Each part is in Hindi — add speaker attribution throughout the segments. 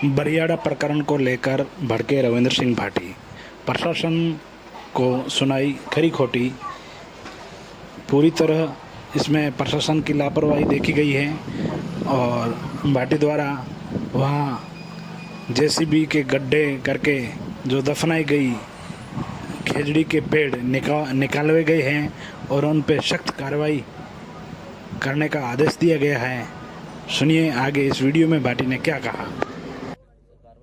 Speaker 1: बरियाड़ा प्रकरण को लेकर भड़के रविंद्र सिंह भाटी। प्रशासन को सुनाई खरी खोटी। पूरी तरह इसमें प्रशासन की लापरवाही देखी गई है और भाटी द्वारा वहाँ जेसीबी के गड्ढे करके जो दफनाई गई खेजड़ी के पेड़ निकाले गए हैं और उन पर सख्त कार्रवाई करने का आदेश दिया गया है। सुनिए आगे इस वीडियो में भाटी ने क्या कहा।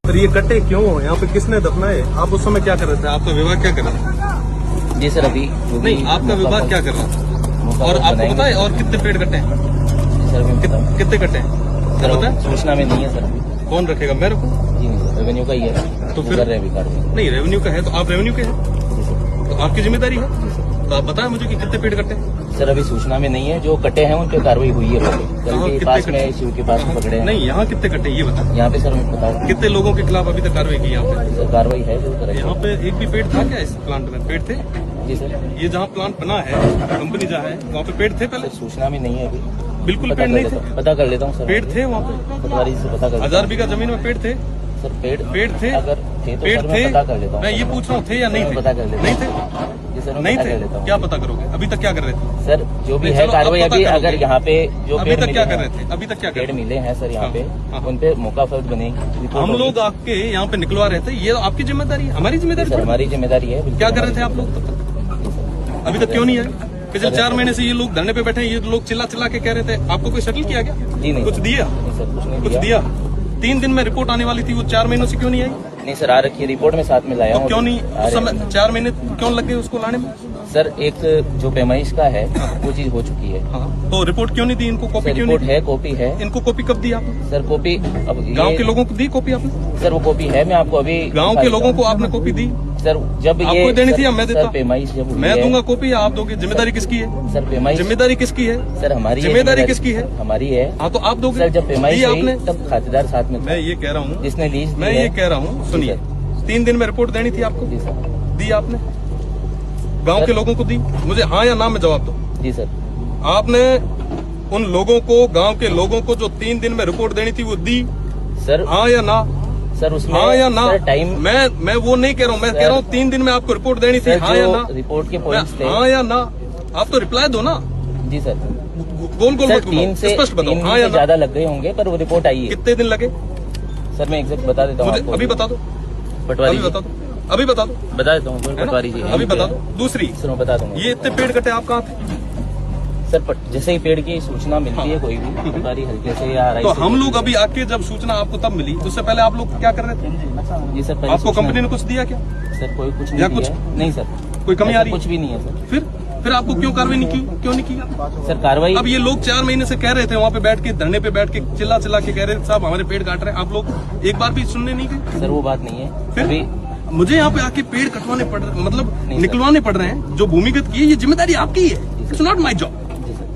Speaker 2: पर ये कट्टे क्यों हो? यहाँ पे किसने दफनाए? आप उस समय क्या कर रहे थे? आपका विभाग क्या कर रहा था?
Speaker 3: जी सर, अभी
Speaker 2: नहीं, आपका विभाग क्या कर रहा था? और आपको पता है और कितने पेड़ कट्टे हैं?
Speaker 3: सर
Speaker 2: कितने कट्टे हैं
Speaker 3: सर,
Speaker 2: पता है?
Speaker 3: सूचना में नहीं है सर।
Speaker 2: कौन रखेगा? मेरे को?
Speaker 3: जी नहीं सर, रेवेन्यू का ही है।
Speaker 2: तो फिर
Speaker 3: कर रहे हैं कार्रवाई।
Speaker 2: नहीं, रेवेन्यू का है तो आप रेवेन्यू के हैं तो आपकी जिम्मेदारी है। तो आप बताएं मुझे कि कितने पेड़ कट्टे हैं?
Speaker 3: सर अभी सूचना में नहीं है। जो कटे हैं उन पे कार्रवाई हुई है। कल के पास में शिव के पास में पकड़े हैं।
Speaker 2: नहीं, यहाँ कितने कट्टे ये बताएं।
Speaker 3: यहाँ पे सर मैं बता रहा हूँ।
Speaker 2: कितने लोगों के खिलाफ अभी तक कार्रवाई की यहाँ पे?
Speaker 3: सर कार्रवाई है जो करेंगे।
Speaker 2: यहाँ पे एक भी पेड़ था क्या? इस प्लांट में पेड़ थे?
Speaker 3: जी सर,
Speaker 2: ये जहाँ प्लांट बना है, कंपनी जहाँ है, वहाँ पे पेड़ थे पहले?
Speaker 3: सूचना में नहीं है अभी।
Speaker 2: बिल्कुल पेड़ नहीं थे।
Speaker 3: पता कर लेता हूँ सर।
Speaker 2: पेड़ थे वहाँ पे?
Speaker 3: पटवारी से पता कर।
Speaker 2: 1000 बीघा जमीन में पेड़ थे?
Speaker 3: सर पेड़
Speaker 2: थे?
Speaker 3: अगर थे तो
Speaker 2: पेड़
Speaker 3: सर
Speaker 2: थे?
Speaker 3: मैं पता कर लेता हूँ।
Speaker 2: मैं ये पूछ रहा हूँ थे या नहीं थे?
Speaker 3: पता कर लेता
Speaker 2: नहीं
Speaker 3: हूँ।
Speaker 2: थे?
Speaker 3: जी सर,
Speaker 2: नहीं
Speaker 3: पता कर
Speaker 2: थे?
Speaker 3: लेता हूँ।
Speaker 2: क्या पता करोगे? अभी तक क्या कर रहे थे?
Speaker 3: सर जो भी
Speaker 2: नहीं,
Speaker 3: है
Speaker 2: चलो,
Speaker 3: कार्रवाई
Speaker 2: आप पता
Speaker 3: अभी
Speaker 2: करोगे।
Speaker 3: अगर यहाँ पे जो
Speaker 2: अभी
Speaker 3: पेड़
Speaker 2: तक क्या
Speaker 3: मिले
Speaker 2: कर
Speaker 3: हैं,
Speaker 2: रहे थे? अभी तक क्या कर
Speaker 3: पेड़
Speaker 2: रहे थे?
Speaker 3: मिले हैं सर यहाँ पे,
Speaker 2: हाँ।
Speaker 3: उन पे मौका फर्क बनेगी।
Speaker 2: हम लोग आपके यहाँ पे निकलवा रहे थे, ये आपकी जिम्मेदारी है, हमारी जिम्मेदारी
Speaker 3: सर
Speaker 2: थोड़ी।
Speaker 3: हमारी जिम्मेदारी है।
Speaker 2: क्या कर रहे थे आप लोग तब तक? अभी तक क्यों नहीं आए? पिछले 4 महीने से ये लोग धरने पे बैठे हैं, ये लोग चिल्ला चिल्ला के कह रहे थे। आपको कोई सेटल किया क्या?
Speaker 3: जी नहीं
Speaker 2: कुछ दिया?
Speaker 3: नहीं सर, कुछ नहीं
Speaker 2: कुछ दिया? 3 दिन में रिपोर्ट आने वाली थी, वो 4 महीनों से क्यों नहीं आई?
Speaker 3: नहीं सर, आ रखी है रिपोर्ट में साथ में लाया
Speaker 2: तो
Speaker 3: हूँ।
Speaker 2: क्यों नहीं? उस समय 4 महीने क्यों लग गए उसको लाने में?
Speaker 3: सर एक जो पैमाइश का है वो चीज हो चुकी है।
Speaker 2: हाँ, तो रिपोर्ट क्यों नहीं दी इनको? कॉपी
Speaker 3: सर
Speaker 2: क्यों
Speaker 3: रिपोर्ट
Speaker 2: नहीं?
Speaker 3: है, कॉपी है।
Speaker 2: इनको कॉपी कब दी आपने?
Speaker 3: सर कॉपी अब
Speaker 2: गांव के लोगों को दी कॉपी आपने?
Speaker 3: सर वो कॉपी है, मैं आपको अभी
Speaker 2: गांव के लोगों को आपने कॉपी दी?
Speaker 3: सर जब
Speaker 2: आपको
Speaker 3: ये
Speaker 2: देनी थी या मैं देता?
Speaker 3: सर पैमाइश जब हुई
Speaker 2: मैं
Speaker 3: है-
Speaker 2: दूंगा कॉपी या आप दोगे? जिम्मेदारी किसकी है?
Speaker 3: सर पैमाइश
Speaker 2: जिम्मेदारी किसकी है?
Speaker 3: सर हमारी है।
Speaker 2: जिम्मेदारी किसकी है?
Speaker 3: हमारी है।
Speaker 2: हाँ, तो आप दोगे?
Speaker 3: सर जब पैमाइश
Speaker 2: दी
Speaker 3: हुई
Speaker 2: आपने?
Speaker 3: तब खातेदार साथ में था।
Speaker 2: मैं ये कह रहा हूँ,
Speaker 3: जिसने लीज दी
Speaker 2: मैं
Speaker 3: है।
Speaker 2: ये कह रहा हूँ, सुनिए, 3 दिन में रिपोर्ट देनी थी आपको?
Speaker 3: जी सर।
Speaker 2: दी आपने? गांव के लोगों को दी? मुझे हाँ या ना में जवाब दो।
Speaker 3: जी सर।
Speaker 2: आपने उन लोगों को, गांव के लोगों को जो 3 दिन में रिपोर्ट देनी थी वो दी?
Speaker 3: सर
Speaker 2: हाँ या ना?
Speaker 3: सर उसमें
Speaker 2: हाँ या ना?
Speaker 3: सर टाइम
Speaker 2: मैं वो नहीं कह रहा हूँ, मैं कह रहा हूँ 3 दिन में आपको रिपोर्ट देनी थी,
Speaker 3: सर
Speaker 2: हाँ या
Speaker 3: जो
Speaker 2: ना?
Speaker 3: रिपोर्ट के पॉइंट्स थे।
Speaker 2: हाँ या ना? आप तो रिप्लाई दो ना,
Speaker 3: जी सर।
Speaker 2: गोल गोल
Speaker 3: सर
Speaker 2: मत घुमाओ,
Speaker 3: 3 से
Speaker 2: स्पष्ट बताओ,
Speaker 3: 3
Speaker 2: हाँ या
Speaker 3: से
Speaker 2: ना?
Speaker 3: ज्यादा लग गए होंगे पर वो रिपोर्ट आई है।
Speaker 2: कितने दिन लगे?
Speaker 3: सर मैं एग्जैक्ट बता देता हूँ
Speaker 2: मुझे
Speaker 3: आपको।
Speaker 2: अभी बता दो,
Speaker 3: पटवारी
Speaker 2: अभी
Speaker 3: जी
Speaker 2: बता दो, अभी बता दो,
Speaker 3: बता देता हूँ
Speaker 2: है ना?
Speaker 3: पटवारी जी
Speaker 2: अभी बता दो। दूसरी,
Speaker 3: सर मैं बता दूंगा।
Speaker 2: ये इतने पेड़ कटे आप कहाँ थे?
Speaker 3: सर जैसे ही पेड़ की सूचना मिलती है कोई भी पटवारी हल्के से या
Speaker 2: तो हम लोग अभी आके जब सूचना आपको तब मिली, उससे पहले आप लोग क्या कर रहे थे?
Speaker 3: जी सर, पहले
Speaker 2: आपको
Speaker 3: सूचना-
Speaker 2: कंपनी ने कुछ दिया क्या?
Speaker 3: सर कोई कुछ
Speaker 2: या
Speaker 3: नहीं
Speaker 2: कुछ?
Speaker 3: दिया है। नहीं सर,
Speaker 2: कोई कमी
Speaker 3: ऐसा
Speaker 2: आ रही है?
Speaker 3: कुछ भी नहीं है सर।
Speaker 2: फिर आपको क्यों कार्रवाई नहीं की? क्यों नहीं की?
Speaker 3: सर कार्रवाई
Speaker 2: अब ये लोग 4 महीने से कह रहे थे, वहाँ पे बैठ के, धरने पे बैठ के चिल्ला चिल्ला के कह रहे थे साहब हमारे पेड़ काट रहे हैं। आप लोग एक बार भी सुनने नहीं गए?
Speaker 3: सर वो बात नहीं है।
Speaker 2: फिर
Speaker 3: अभी
Speaker 2: मुझे यहाँ पे आके पेड़ कटवाने पड़ रहे, मतलब
Speaker 3: नहीं,
Speaker 2: निकलवाने पड़ रहे हैं। जो भूमिगत की है, ये जिम्मेदारी आपकी है, इट्स नॉट माई जॉब।
Speaker 3: जी सर।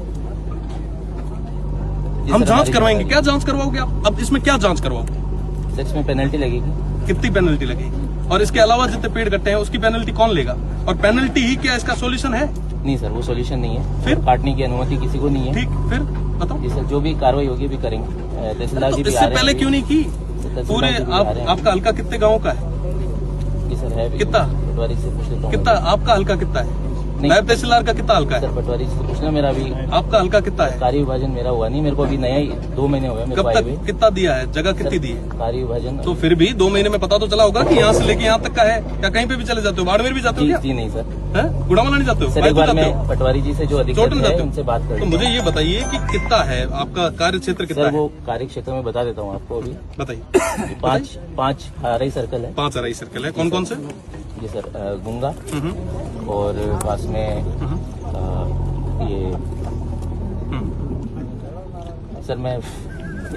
Speaker 3: जी
Speaker 2: हम
Speaker 3: सर,
Speaker 2: जांच
Speaker 3: हमारी
Speaker 2: करवाएंगे।
Speaker 3: जिम्मेदारी।
Speaker 2: क्या जांच करवाओगे आप? अब इसमें क्या जांच करवाओगे?
Speaker 3: सर इसमें पेनल्टी लगेगी।
Speaker 2: कितनी पेनल्टी लगेगी? और इसके अलावा जितने पेड़ कट्टे हैं उसकी पेनल्टी कौन लेगा? और पेनल्टी ही क्या इसका सॉल्यूशन है?
Speaker 3: नहीं सर वो सॉल्यूशन नहीं है।
Speaker 2: फिर?
Speaker 3: काटने की अनुमति किसी को नहीं है।
Speaker 2: ठीक, फिर बताओ।
Speaker 3: जी सर, जो भी कार्रवाई होगी भी करेंगे। तहसीलदार
Speaker 2: तो
Speaker 3: जी भी
Speaker 2: इससे
Speaker 3: आ रहे हैं
Speaker 2: पहले
Speaker 3: अभी।
Speaker 2: क्यों नहीं की?
Speaker 3: तहसीलदार
Speaker 2: पूरे
Speaker 3: जी भी आ रहे हैं।
Speaker 2: आपका हल्का कितने गाँव का है?
Speaker 3: जी सर है भी।
Speaker 2: कितना?
Speaker 3: पटवारी से पूछ लेता हूँ।
Speaker 2: कितना आपका हल्का कितना है?
Speaker 3: नहीं।
Speaker 2: नायब तहसीलदार का कितना हल्का
Speaker 3: सर
Speaker 2: है?
Speaker 3: पटवारी से पूछना, मेरा अभी
Speaker 2: आपका हल्का कितना है?
Speaker 3: कार्य विभाजन मेरा हुआ नहीं, मेरे को अभी नया ही 2 महीने हुए मेरे को
Speaker 2: कब
Speaker 3: आए
Speaker 2: तक
Speaker 3: हुए।
Speaker 2: कितना दिया है? जगह कितनी दी है?
Speaker 3: कार्य विभाजन
Speaker 2: तो फिर भी 2 महीने में पता तो चला होगा कि यहाँ से लेके यहाँ तक का है। क्या कहीं पे भी चले जाते हो? बाड़मेर भी जाते हो
Speaker 3: जी
Speaker 2: क्या?
Speaker 3: जी नहीं सर।
Speaker 2: हैं? गुड़ावाला नहीं जाते हो?
Speaker 3: सर एक
Speaker 2: बैतूल
Speaker 3: बार
Speaker 2: जाते
Speaker 3: मैं
Speaker 2: हो?
Speaker 3: पटवारी जी से जो
Speaker 2: चोटन
Speaker 3: अधिकारी
Speaker 2: जाते
Speaker 3: है
Speaker 2: हो?
Speaker 3: उनसे बात कर
Speaker 2: तो मुझे ये बताइए कि कितना है आपका कार्य क्षेत्र, कितना
Speaker 3: सर
Speaker 2: है?
Speaker 3: वो कार्य क्षेत्र में बता देता हूँ आपको अभी।
Speaker 2: बताइए।
Speaker 3: 5 आरआई सर्कल है।
Speaker 2: 5 अराई सर्कल है। कौन कौन से?
Speaker 3: जी सर, गुंगा और पास में ये सर मैं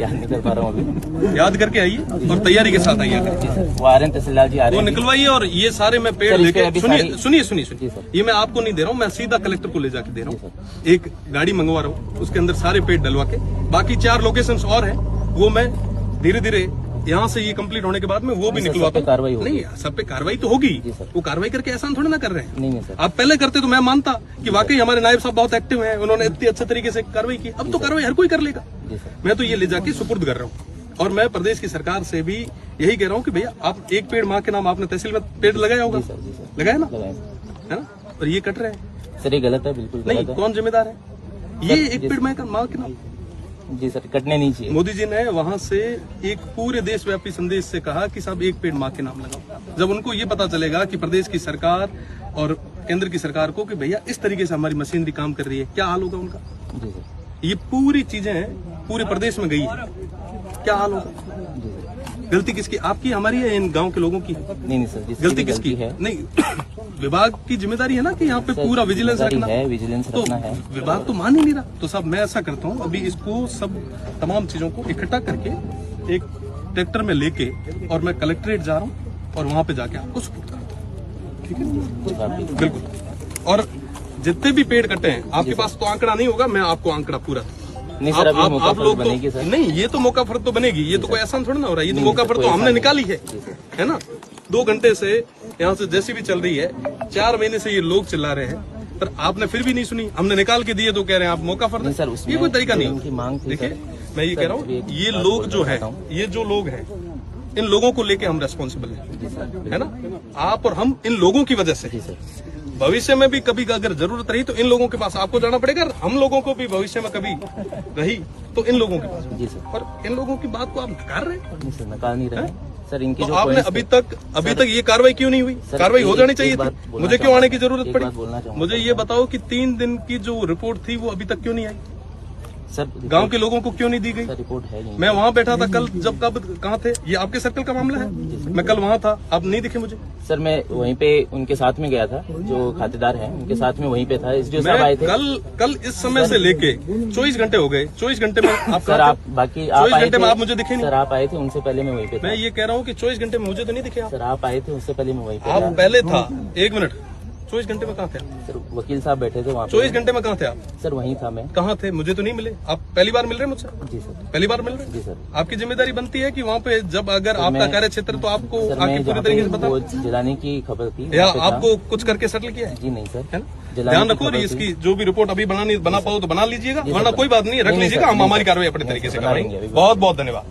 Speaker 3: याद नहीं कर पा रहा हूँ अभी।
Speaker 2: याद करके आइए और तैयारी के साथ आइए।
Speaker 3: जी सर वो आ रहे हैं, तहसीलदार जी आ रहे
Speaker 2: वो
Speaker 3: हैं।
Speaker 2: निकलवाइए और ये सारे मैं पेड़
Speaker 3: सर, इस पे
Speaker 2: लेके
Speaker 3: अभी
Speaker 2: सुनिए
Speaker 3: सारी-
Speaker 2: सुनिए सुनिए
Speaker 3: जी
Speaker 2: सुनिए।
Speaker 3: सर।
Speaker 2: ये मैं आपको नहीं दे रहा हूँ, मैं सीधा कलेक्टर को ले जाके दे रहा
Speaker 3: जी
Speaker 2: हूँ। एक गाड़ी मंगवा रहा हूँ, उसके अंदर सारे पेड़ डलवा के, बाकी 4 लोकेशंस और हैं, वो मैं धीरे धीरे यहाँ से ये कंप्लीट होने के बाद में वो भी
Speaker 3: सर,
Speaker 2: निकलवाता
Speaker 3: सब पे कार्रवाई
Speaker 2: हूँ।
Speaker 3: होगी।
Speaker 2: नहीं, सब पे कार्रवाई तो होगी।
Speaker 3: जी सर।
Speaker 2: वो कार्रवाई करके एहसान थोड़ी ना कर रहे हैं।
Speaker 3: नहीं सर।
Speaker 2: आप पहले करते तो मैं मानता कि वाकई हमारे नायब साहब बहुत एक्टिव हैं, उन्होंने इतनी अच्छे तरीके से कार्रवाई की। अब तो कार्रवाई हर कोई कर लेगा।
Speaker 3: जी सर।
Speaker 2: मैं तो ये ले जाके सुपुर्द कर रहा हूँ। और मैं प्रदेश की सरकार से भी यही कह रहा हूँ कि भैया आप एक पेड़ माँ के नाम आपने तहसील में पेड़ लगाया होगा,
Speaker 3: जी सर
Speaker 2: लगाया ना,
Speaker 3: लगाए
Speaker 2: है ना, और ये कट रहे हैं।
Speaker 3: सर, ये गलत है, बिल्कुल
Speaker 2: नहीं,
Speaker 3: गलत है।
Speaker 2: कौन जिम्मेदार है? ये एक पेड़ माँ के नाम।
Speaker 3: जी सर, कटने नहीं चाहिए।
Speaker 2: मोदी जी ने वहां से एक पूरे देशव्यापी संदेश से कहा कि साहब एक पेड़ माँ के नाम लगाओ। जब उनको ये पता चलेगा कि प्रदेश की सरकार और केंद्र की सरकार को कि भैया इस तरीके से हमारी मशीनरी काम कर रही है, क्या हाल होगा उनका?
Speaker 3: जी सर।
Speaker 2: ये पूरी चीजें पूरे प्रदेश में गई है, क्या हाल होगा?
Speaker 3: जी सर।
Speaker 2: गलती किसकी? आपकी, हमारी है, इन गांव के लोगों की?
Speaker 3: नहीं सर, जिसकी
Speaker 2: गलती
Speaker 3: भी
Speaker 2: किसकी
Speaker 3: है?
Speaker 2: नहीं, विभाग की जिम्मेदारी है ना कि यहाँ पे पूरा विजिलेंस रखना
Speaker 3: है, विजिलेंस
Speaker 2: तो
Speaker 3: रखना है।
Speaker 2: विभाग तो मान ही नहीं रहा। तो साहब मैं ऐसा करता हूँ, अभी इसको सब तमाम चीजों को इकट्ठा करके एक ट्रैक्टर में लेके और मैं कलेक्ट्रेट जा रहा हूँ और वहां पे जाके आपको सपोर्ट करता हूँ, ठीक है? बिल्कुल। और जितने भी पेड़ कटे हैं, आपके पास तो आंकड़ा नहीं होगा, मैं आपको आंकड़ा पूरा
Speaker 3: नहीं सर, अभी मौका
Speaker 2: आप लोग
Speaker 3: बनेगी
Speaker 2: तो
Speaker 3: सर।
Speaker 2: नहीं, ये तो मौका फर्क तो बनेगी, ये तो कोई आसान थोड़ा ना हो रहा है, ये तो मौका फर्क तो हमने निकाली है ना। 2 घंटे से यहाँ से जैसी भी चल रही है, 4 महीने से ये लोग चिल्ला रहे हैं, पर आपने फिर भी नहीं सुनी। हमने निकाल के दिए तो कह रहे हैं आप मौका फर्क।
Speaker 3: सर, उसमें
Speaker 2: ये कोई तरीका नहीं
Speaker 3: उनकी मांग थी।
Speaker 2: देखिए,
Speaker 3: सर,
Speaker 2: मैं ये कह रहा हूँ, ये लोग जो है, ये जो लोग हैं, इन लोगों को लेके हम रेस्पॉन्सिबल हैं, है ना। आप और हम इन लोगों की वजह से भविष्य में भी कभी अगर जरूरत रही तो इन लोगों के पास आपको जाना पड़ेगा। हम लोगों को भी भविष्य में कभी रही तो इन लोगों के पास।
Speaker 3: जी सर।
Speaker 2: और इन लोगों की बात को आप नकार रहे हैं।
Speaker 3: नहीं सर, नकार नहीं रहे सर। इनकी
Speaker 2: तो
Speaker 3: जो
Speaker 2: आपने
Speaker 3: points
Speaker 2: अभी तक ये कार्रवाई क्यों नहीं हुई?
Speaker 3: सर,
Speaker 2: कार्रवाई हो जानी
Speaker 3: एक
Speaker 2: चाहिए
Speaker 3: बात
Speaker 2: थी।
Speaker 3: बोलना
Speaker 2: मुझे क्यों आने की
Speaker 3: चाहूंगा।
Speaker 2: जरूरत
Speaker 3: एक
Speaker 2: पड़ी?
Speaker 3: बात बोलना चाहूंगा।
Speaker 2: मुझे ये बताओ कि 3 दिन की जो रिपोर्ट थी वो अभी तक क्यों नहीं आई?
Speaker 3: सर,
Speaker 2: गांव के लोगों को क्यों नहीं दी गई?
Speaker 3: सर, रिपोर्ट है नहीं।
Speaker 2: मैं वहाँ बैठा था कल, जब कब कहाँ थे? ये आपके सर्कल का मामला है। मैं कल वहाँ था, आप नहीं दिखे मुझे।
Speaker 3: सर, मैं वहीं पे उनके साथ में गया था, जो खातेदार हैं उनके साथ में वहीं पे था। एसडीओ साहब आए थे।
Speaker 2: कल इस समय से लेके 24 घंटे हो गए। 24 घंटे में आप
Speaker 3: सर, आप बाकी आप
Speaker 2: 24
Speaker 3: आए
Speaker 2: घंटे
Speaker 3: थे।
Speaker 2: में आप मुझे दिखे नहीं।
Speaker 3: सर, आप आए थे, उनसे पहले मैं वहीं पे था।
Speaker 2: मैं ये कह रहा हूँ कि 24 घंटे में मुझे तो नहीं दिखे आप।
Speaker 3: सर, आप आए थे, उससे पहले मैं वहीं पे
Speaker 2: आप
Speaker 3: था।
Speaker 2: पहले था, 1 मिनट, 24 घंटे में कहाँ थे आप?
Speaker 3: सर, वकील साहब बैठे थे वहाँ पे।
Speaker 2: 24 घंटे में कहाँ थे आप?
Speaker 3: सर, वहीं था मैं।
Speaker 2: कहाँ थे? मुझे तो नहीं मिले। आप पहली बार मिल रहे हैं मुझसे?
Speaker 3: जी सर।
Speaker 2: पहली बार मिल रहे हैं?
Speaker 3: जी सर।
Speaker 2: आपकी जिम्मेदारी बनती है कि वहाँ पे जब अगर आपका कार्य क्षेत्र तो आपको
Speaker 3: सर,
Speaker 2: आके
Speaker 3: मैं
Speaker 2: पूरी
Speaker 3: जहाँ
Speaker 2: तरीके से
Speaker 3: पे
Speaker 2: बता,
Speaker 3: वो जलाने की खबर थी
Speaker 2: या
Speaker 3: वहाँ पे था।
Speaker 2: आपको कुछ करके सेटल किया है?
Speaker 3: जी नहीं सर,
Speaker 2: है ना?
Speaker 3: जलाने
Speaker 2: ध्यान
Speaker 3: की
Speaker 2: रखो,
Speaker 3: खबर थी।
Speaker 2: इसकी जो भी रिपोर्ट अभी बना पाओ तो बना लीजिएगा,
Speaker 3: जी सर,
Speaker 2: वरना कोई बात नहीं, रख
Speaker 3: नहीं,
Speaker 2: लीजिएगा।
Speaker 3: सर,
Speaker 2: हम
Speaker 3: नहीं,
Speaker 2: हमारी
Speaker 3: सर,
Speaker 2: कार्रवाई अपने
Speaker 3: नहीं,
Speaker 2: तरीके
Speaker 3: सर,
Speaker 2: से
Speaker 3: बना
Speaker 2: कराएंगे।
Speaker 3: लेंगे अभी।
Speaker 2: बहुत बहुत धन्यवाद।